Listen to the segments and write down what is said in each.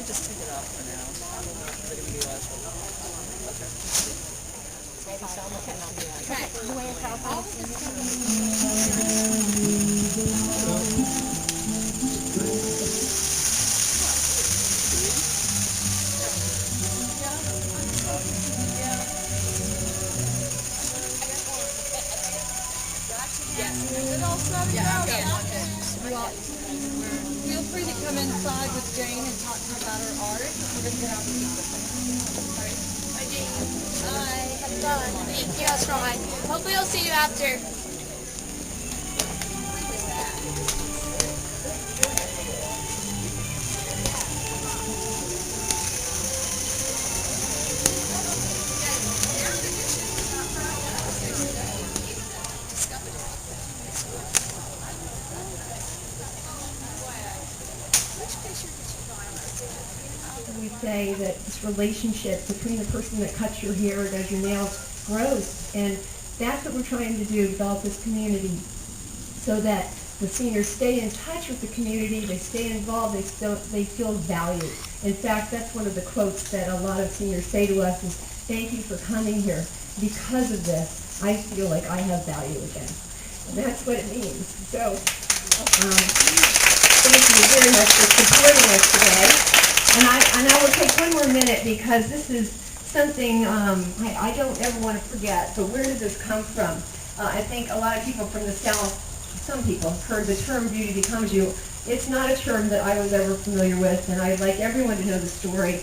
just take it off for now. I don't know if they're going to be live. Okay. Feel free to come inside with Jane and talk to her about her art. We're going to get out and eat with her. Hi, Jane. Hi, have fun. Thank you, I was trying. Hopefully I'll see you after. We say that this relationship between the person that cuts your hair or does your nails grows, and that's what we're trying to do, develop this community so that the seniors stay in touch with the community, they stay involved, they feel valued. In fact, that's one of the quotes that a lot of seniors say to us is, "Thank you for coming here. Because of this, I feel like I have value again." And that's what it means. So, thank you very much for supporting us today. And I will take one more minute because this is something I don't ever want to forget. But where did this come from? I think a lot of people from the South, some people, have heard the term beauty becomes you. It's not a term that I was ever familiar with, and I'd like everyone to know the story.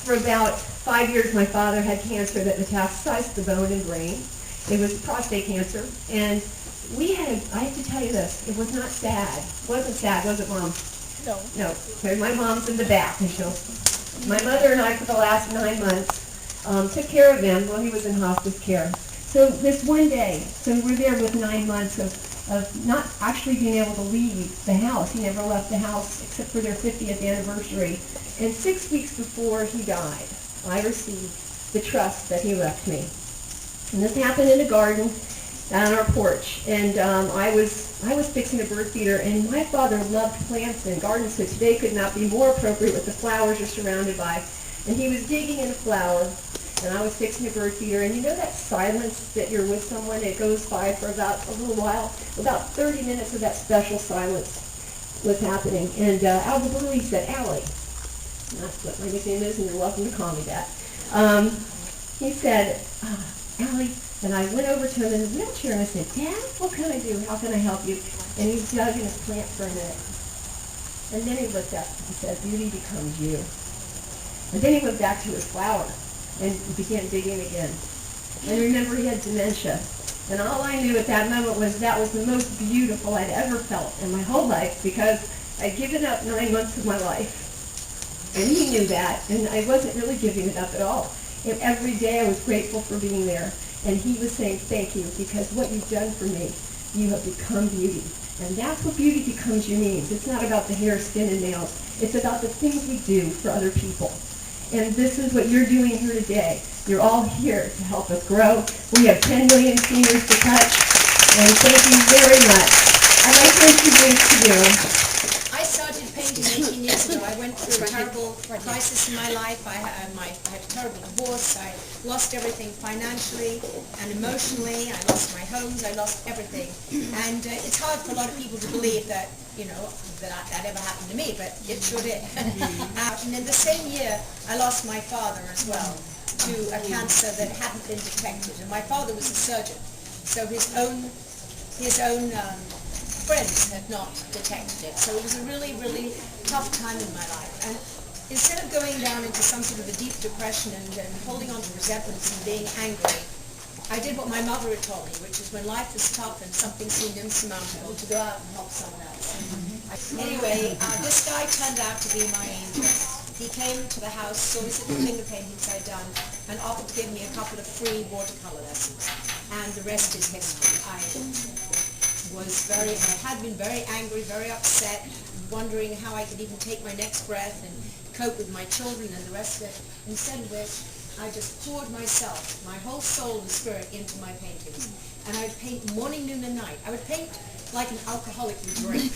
For about 5 years, my father had cancer that metastasized the bone and brain. It was prostate cancer, and I have to tell you this, it was not sad. It wasn't sad, was it, Mom? No. Okay, my mom's in the back, and my mother and I, for the last 9 months, took care of him while he was in hospice care. So this one day, so we're there with 9 months of not actually being able to leave the house. He never left the house except for their 50th anniversary. And 6 weeks before he died, I received the trust that he left me. And this happened in a garden on our porch, and I was fixing a bird feeder, and my father loved plants and gardens, so today could not be more appropriate with the flowers you're surrounded by. And he was digging in a flower, and I was fixing a bird feeder, and you know that silence that you're with someone, it goes by for about a little while, about 30 minutes of that special silence was happening, and out of the blue he said, "Allie," and that's what my nickname is, and you're welcome to call me that. He said, "Allie," and I went over to him in a wheelchair and I said, "Dad, what can I do? How can I help you?" And he dug in his plant for a minute. And then he looked up and said, "Beauty becomes you." And then he went back to his flower and began digging again. And remember, he had dementia. And all I knew at that moment was that was the most beautiful I'd ever felt in my whole life, because I'd given up 9 months of my life. And he knew that, and I wasn't really giving it up at all. And every day I was grateful for being there. And he was saying, "Thank you, because what you've done for me, you have become beauty." And that's what beauty becomes you means. It's not about the hair, skin, and nails. It's about the things we do for other people. And this is what you're doing here today. You're all here to help us grow. We have 10 million seniors to touch. And thank you very much. I'd like to introduce to you. I started painting 18 years ago. I went through a terrible crisis in my life. I had a terrible divorce. I lost everything financially and emotionally. I lost my homes. I lost everything. And it's hard for a lot of people to believe that, that ever happened to me, but it sure did. And in the same year, I lost my father as well to a cancer that hadn't been detected. And my father was a surgeon, so his own friends had not detected it. So it was a really, really tough time in my life. And instead of going down into some sort of a deep depression and holding on to resentments and being angry, I did what my mother had told me, which is when life is tough and something seemed insurmountable, to go out and help someone else. Anyway, this guy turned out to be my angel. He came to the house, saw his little finger paintings I'd done, and offered to give me a couple of free watercolor lessons. And the rest is history. I had been very angry, very upset, wondering how I could even take my next breath and cope with my children and the rest of it. Instead of which, I just poured myself, my whole soul and spirit into my paintings. And I would paint morning, noon, and night. I would paint like an alcoholic would drink.